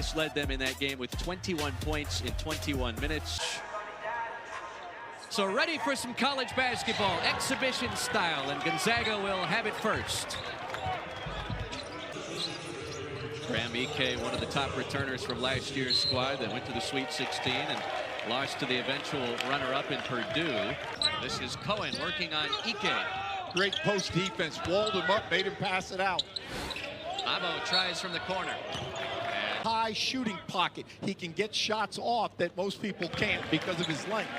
Gonzalez led them in that game with 21 points in 21 minutes. So ready for some college basketball, exhibition style, and Gonzaga will have it first. Graham Ike, one of the top returners from last year's squad that went to the Sweet 16 and lost to the eventual runner-up in Purdue. This is Cohen working on Ike. Great post defense, walled him up, made him pass it out. Abo tries from the corner. High shooting pocket. He can get shots off that most people can't because of his length.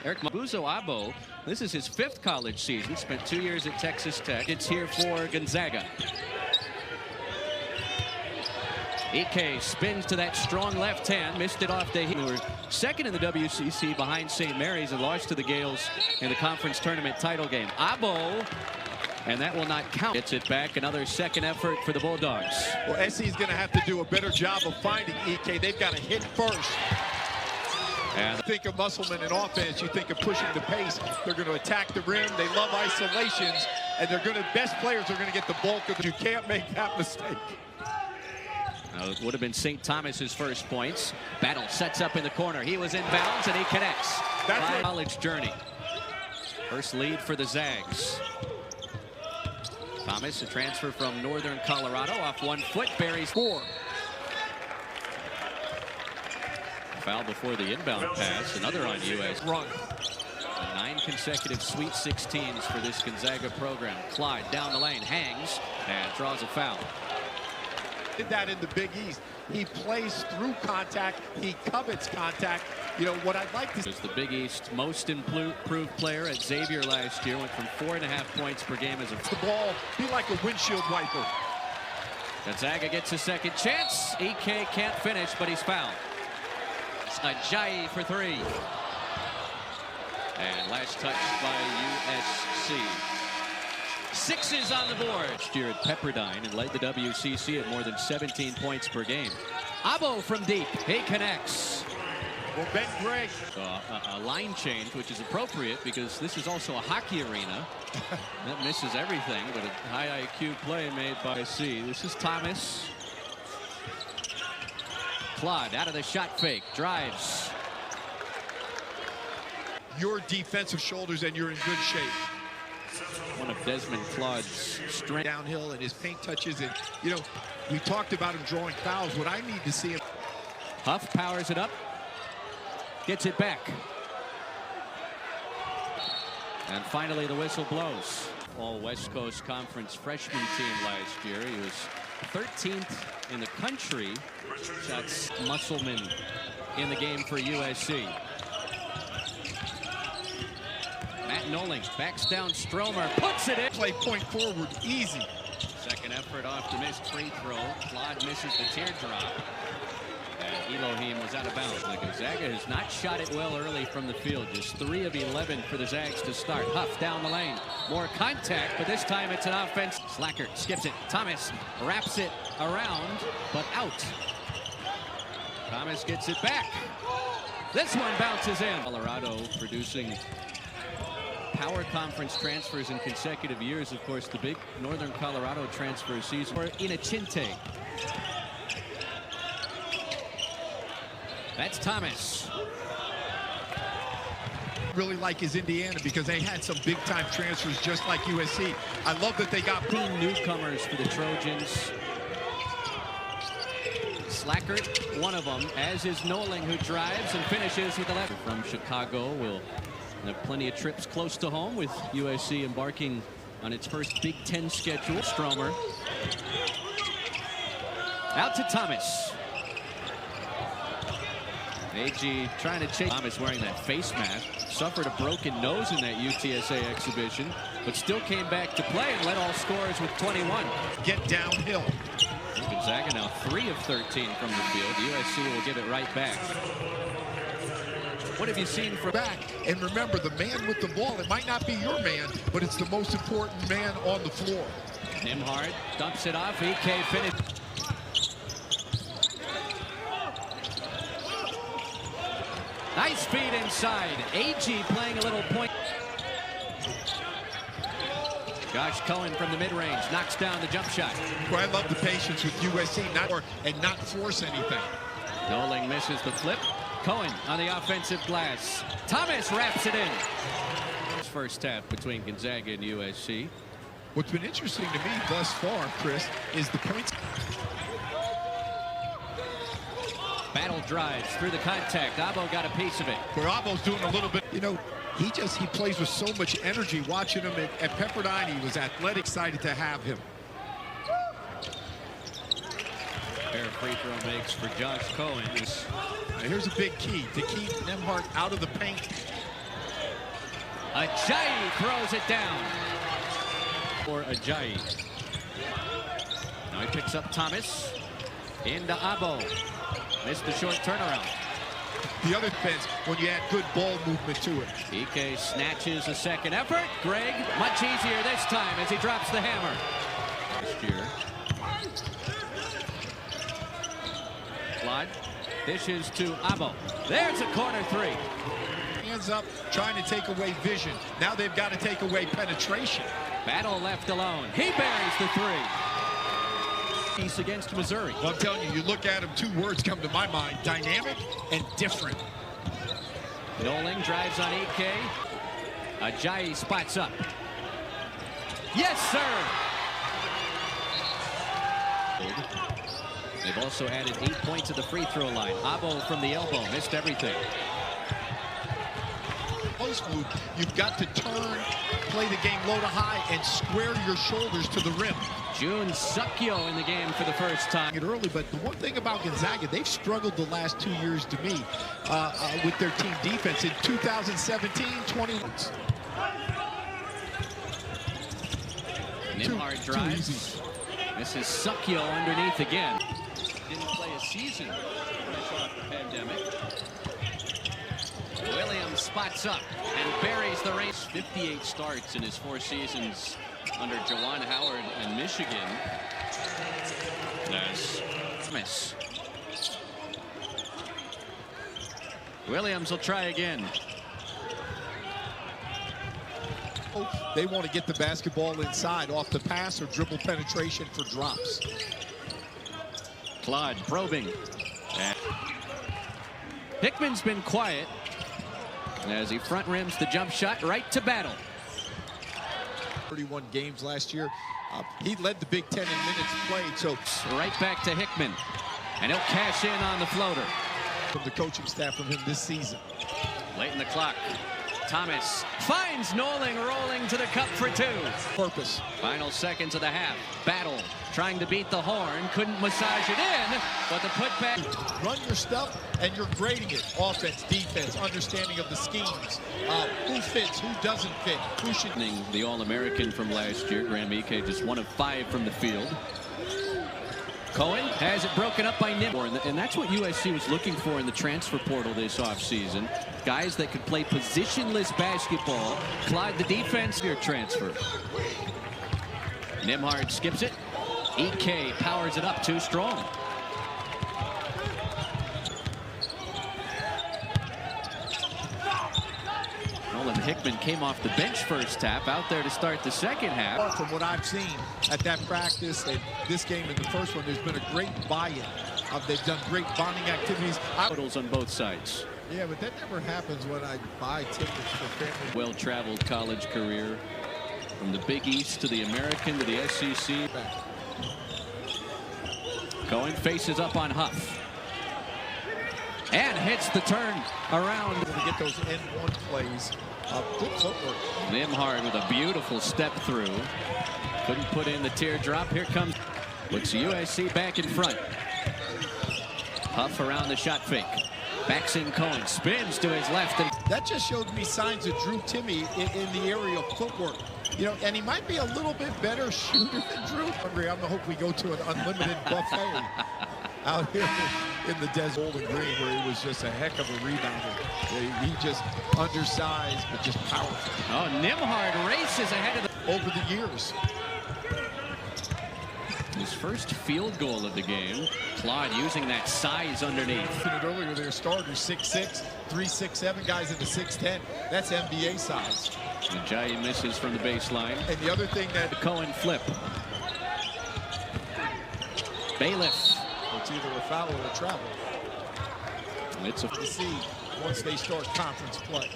Eric Mabuzo Abo, this is his 5th college season, spent 2 years at Texas Tech. It's here for Gonzaga. Ike spins to that strong left hand, missed it off. They were second in the WCC behind St. Mary's and lost to the Gales in the conference tournament title game. Abo, and that will not count. Gets it back, another second effort for the Bulldogs. Well, SC's going to have to do a better job of finding Ike. They've got to hit first. And think of Musselman in offense, you think of pushing the pace. They're going to attack the rim. They love isolations, and they're going to, best players are going to get the bulk of it. You can't make that mistake. It would have been St. Thomas's first points. Battle sets up in the corner. He was in bounds, and he connects. That's a college journey. First lead for the Zags. Thomas, a transfer from Northern Colorado, off 1 foot, buries 4. Foul before the inbound pass. Another on US. Run. 9 consecutive Sweet 16s for this Gonzaga program. Clyde down the lane, hangs, and draws a foul. Did that in the Big East. He plays through contact. He covets contact. You know what I'd like to see. Was the Big East most improved player at Xavier last year. Went from 4.5 points per game as a the ball be like a windshield wiper. Gonzaga gets a second chance. Ike can't finish, but he's fouled. Ajayi for 3. And last touch by USC. 6s on the board. Last year at Pepperdine and led the WCC at more than 17 points per game. Abo from deep. He connects. Well, Ben Gregg. A line change, which is appropriate because this is also a hockey arena. That misses everything, but a high IQ play made by C. This is Thomas. Claude out of the shot fake. Drives. Your defensive shoulders and you're in good shape. One of Desmond Claude's strength. Downhill and his paint touches. And, you know, we talked about him drawing fouls. What I need to see him. Huff powers it up. Gets it back. And finally the whistle blows. All West Coast Conference freshman team last year. He was 13th in the country. Shots Musselman in the game for USC. Matt Noling backs down Stromer, puts it in. Play point forward, easy. Second effort off the missed free throw. Claude misses the teardrop. And Elohim was out of bounds. Gonzaga has not shot it well early from the field. Just 3 of 11 for the Zags to start. Huff down the lane. More contact, but this time it's an offense. Slacker skips it. Thomas wraps it around, but out. Thomas gets it back. This one bounces in. Colorado producing power conference transfers in consecutive years. Of course, the big Northern Colorado transfer season. Or Inachinte. That's Thomas. Really like his Indiana because they had some big time transfers just like USC. I love that they got 15 newcomers for the Trojans. Slacker, one of them, as is Noling, who drives and finishes with the left. From Chicago, will have plenty of trips close to home with USC embarking on its first Big Ten schedule. Stromer. Out to Thomas. AG trying to chase. Thomas wearing that face mask. Suffered a broken nose in that UTSA exhibition, but still came back to play and led all scorers with 21. Get downhill. Gonzaga now 3 of 13 from the field. USC will give it right back. What have you seen from back? And remember, the man with the ball, it might not be your man, but it's the most important man on the floor. Nimhard dumps it off. Ike finish. Nice feed inside. AG playing a little point. Josh Cohen from the mid-range knocks down the jump shot. Well, I love the patience with USC not force anything. Noling misses the flip. Cohen on the offensive glass. Thomas wraps it in. First half between Gonzaga and USC. What's been interesting to me thus far, Chris, is the points. Battle drives through the contact. Abo got a piece of it. Where Abo's doing a little bit, you know, he plays with so much energy. Watching him at Pepperdine, he was athletic, excited to have him. Pair of free throw makes for Josh Cohen. Here's a big key to keep Nembhard out of the paint. Ajayi throws it down for Ajayi. Now he picks up Thomas into Abo. Missed the short turnaround. The other defense, when you add good ball movement to it. EK snatches a second effort. Greg, much easier this time as he drops the hammer. Last year. Claude dishes to Abo. There's a corner three. Hands up, trying to take away vision. Now they've got to take away penetration. Battle left alone. He buries the three. He's against Missouri. Well, I'm telling you, you look at him, two words come to my mind: dynamic and different. Noling drives on EK. Ajayi spots up. Yes, sir. They've also added 8 points at the free throw line. Abo from the elbow missed everything. Post move, you've got to turn, play the game low to high, and square your shoulders to the rim. June Sukkyo in the game for the first time. Early, but the one thing about Gonzaga, they've struggled the last 2 years to me with their team defense. In 2017, 21. Nembhard drives. This is Sukkyo underneath again. Didn't play a season fresh off the pandemic. Williams spots up and buries the race. 58 starts in his 4 seasons under Jawan Howard and Michigan. Nice. Miss. Williams will try again. They want to get the basketball inside off the pass or dribble penetration for drops. Claude probing. And Hickman's been quiet as he front rims the jump shot right to Battle. 31 games last year. He led the Big Ten in minutes played. So right back to Hickman, and he'll cash in on the floater. From the coaching staff from him this season. Late in the clock. Thomas finds Noling rolling to the cup for 2. Purpose. Final seconds of the half. Battle trying to beat the horn. Couldn't massage it in, but the putback. Run your stuff, and you're grading it. Offense, defense, understanding of the schemes. Who fits, who doesn't fit, who should. The All-American from last year, Graham Ike, just 1 of 5 from the field. Cohen has it broken up by Nembhard, and that's what USC was looking for in the transfer portal this offseason. Guys that could play positionless basketball. Clyde, the defense, your transfer. Nembhard skips it. EK powers it up too strong. Nolan Hickman came off the bench first half, out there to start the second half. From what I've seen at that practice and this game and the first one, there's been a great buy-in. They've done great bonding activities. Totals on both sides. Yeah, but that never happens when I buy tickets for family. Well-traveled college career from the Big East to the American to the SEC. Cohen faces up on Huff and hits the turn around to get those N1 plays. Good footwork. Nembhard with a beautiful step through. Couldn't put in the teardrop. Here comes. Puts USC back in front. Huff around the shot fake. Backs in Cohen. Spins to his left. And that just showed me signs of Drew Timme in the area of footwork. You know, and he might be a little bit better shooter than Drew. I'm gonna hope we go to an unlimited buffet out here in the desert. Golden Green, where he was just a heck of a rebounder. He just undersized, but just powerful. Oh, Nembhard races ahead of the... Over the years. His first field goal of the game. Claude using that size underneath. Earlier, their starters 6'6", 3'6'7", guys into 6'10". That's NBA size. Ajayi misses from the baseline. And the other thing that the Cohen flip. Bailiff. It's either a foul or a travel. It's a to see once they start conference play.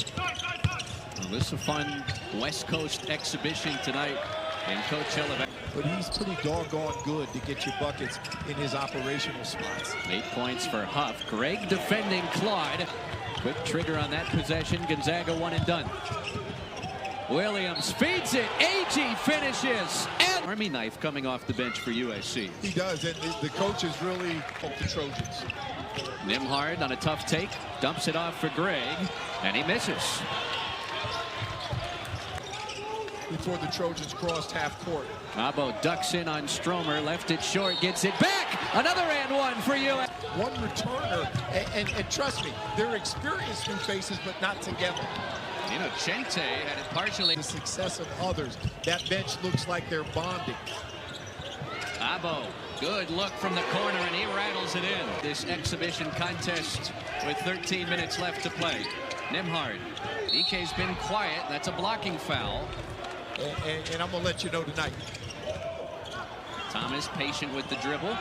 Well, this is a fun West Coast exhibition tonight in Coachella. But he's pretty doggone good to get you buckets in his operational spots. 8 points for Huff. Greg defending Claude. Quick trigger on that possession. Gonzaga one and done. Williams feeds it. AG finishes. And Army knife coming off the bench for USC. He does, and the coaches really hope the Trojans. Nimhard on a tough take. Dumps it off for Greg. And he misses. Before the Trojans crossed half court. Abo ducks in on Stromer, left it short, gets it back. Another and one for you. One returner, and trust me, they're experienced new faces, but not together. You know, Chente had it partially. The success of others. That bench looks like they're bonding. Abo, good look from the corner, and he rattles it in. This exhibition contest with 13 minutes left to play. Nimhard, DK's been quiet. That's a blocking foul. And I'm going to let you know tonight. Thomas patient with the dribble.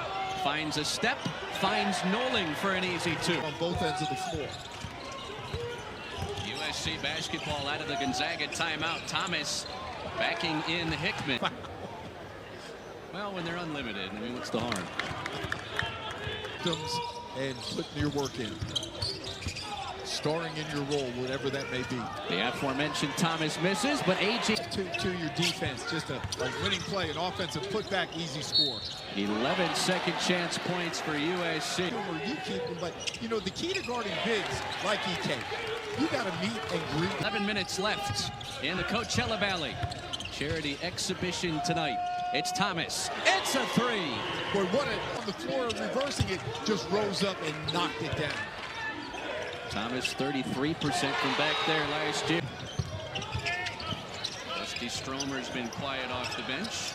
Finds a step. Finds Noling for an easy two. On both ends of the floor. USC basketball out of the Gonzaga timeout. Thomas backing in Hickman. Well, when they're unlimited, I mean, what's the harm? And putting your work in. Starring in your role, whatever that may be. The aforementioned Thomas misses, but AG to your defense, just a winning play, an offensive putback, easy score. 11 second chance points for USC. You keep them, but you know the key to guarding bigs like EK, you got to meet and greet. 11 minutes left in the Coachella Valley. Charity exhibition tonight. It's Thomas. It's a three. Boy, what on the floor, reversing it, just rose up and knocked it down. Thomas 33% from back there last year. Dusty Stromer's been quiet off the bench.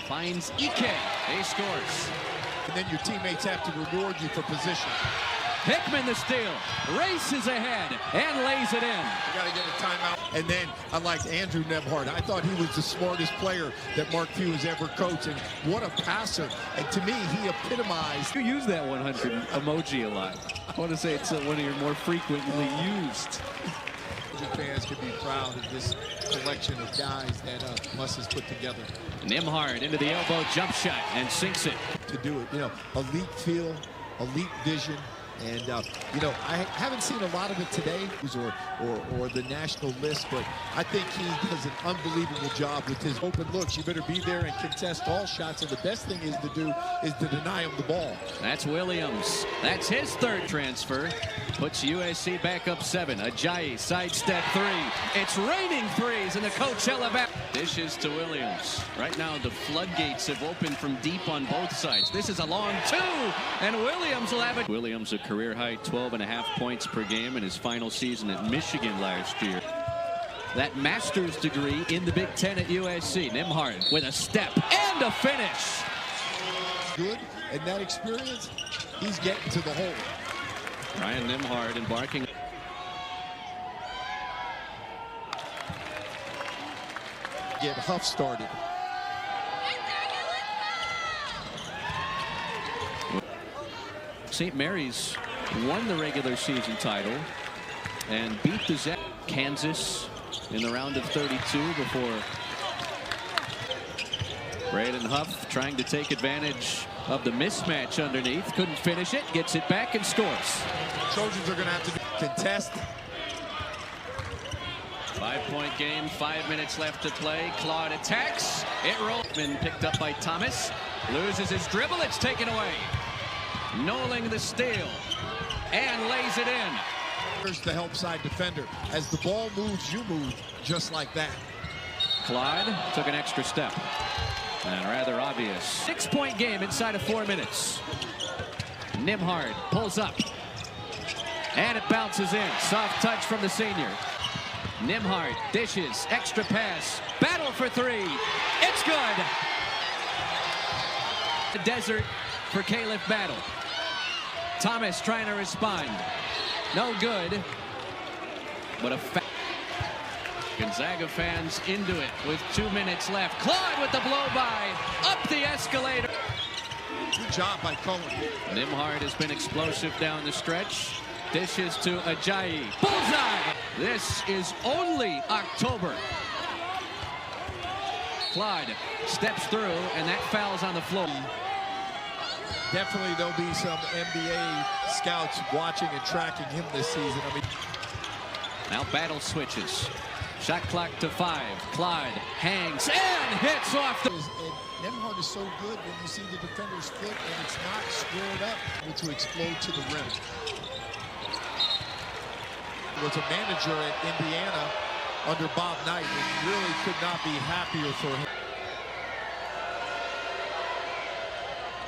Finds Ike. He scores. And then your teammates have to reward you for position. Hickman the steal. Races ahead and lays it in. You got to get a timeout. And then I liked Andrew Nebhard. I thought he was the smartest player that Mark Few has ever coached. And what a passer. And to me, he epitomized. You use that 100 emoji a lot. I want to say it's one of your more frequently used. Fans can be proud of this collection of guys that Muss has put together. Nimhard into the elbow jump shot and sinks it. To do it, you know, elite feel, elite vision. And, you know, I haven't seen a lot of it today or the national list, but I think he does an unbelievable job with his open looks. You better be there and contest all shots, and the best thing is to do is to deny him the ball. That's Williams. That's his third transfer. Puts USC back up 7. Ajayi sidestep three. It's raining threes in the Coachella Valley. Dishes to Williams. Right now the floodgates have opened from deep on both sides. This is a long two, and Williams will have it. Williams a career high 12.5 points per game in his final season at Michigan last year. That master's degree in the Big Ten at USC. Nimhard with a step and a finish. Good, and that experience, he's getting to the hole. Ryan Nimhard embarking. Get Huff started. St. Mary's won the regular season title and beat the Kansas in the round of 32 before Braden Huff trying to take advantage of the mismatch underneath. Couldn't finish it. Gets it back and scores. Trojans are going to have to contest. 5-point game. 5 minutes left to play. Claude attacks. It rolls. Been picked up by Thomas. Loses his dribble. It's taken away. Noling the steal and lays it in. Here's the help side defender. As the ball moves, you move just like that. Claude took an extra step. And rather obvious. 6-point game inside of 4 minutes. Nimhard pulls up. And it bounces in. Soft touch from the senior. Nimhard dishes. Extra pass. Battle for three. It's good. The desert for Caleb Battle. Thomas trying to respond. No good. But a Gonzaga fans into it with 2 minutes left. Claude with the blow by. Up the escalator. Good job by Cohen. Nimhard has been explosive down the stretch. Dishes to Ajayi. Bullseye! This is only October. Clyde steps through, and that foul's on the floor. Definitely there'll be some NBA scouts watching and tracking him this season. I mean, now Battle switches. Shot clock to 5. Clyde hangs and hits off the... Nimhard is so good when you see the defender's foot and it's not squared up, able to explode to the rim. Was a manager at Indiana under Bob Knight and really could not be happier for him.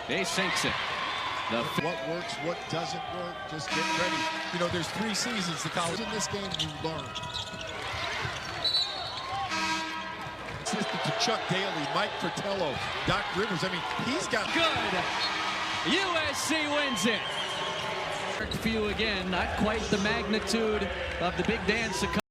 He sinks it. What works, what doesn't work, just get ready. You know, there's 3 seasons the college in this game you learn. Assistant to Chuck Daly, Mike Fratello, Doc Rivers. I mean, he's got good. USC wins it. Few again, not quite the magnitude of the big dance.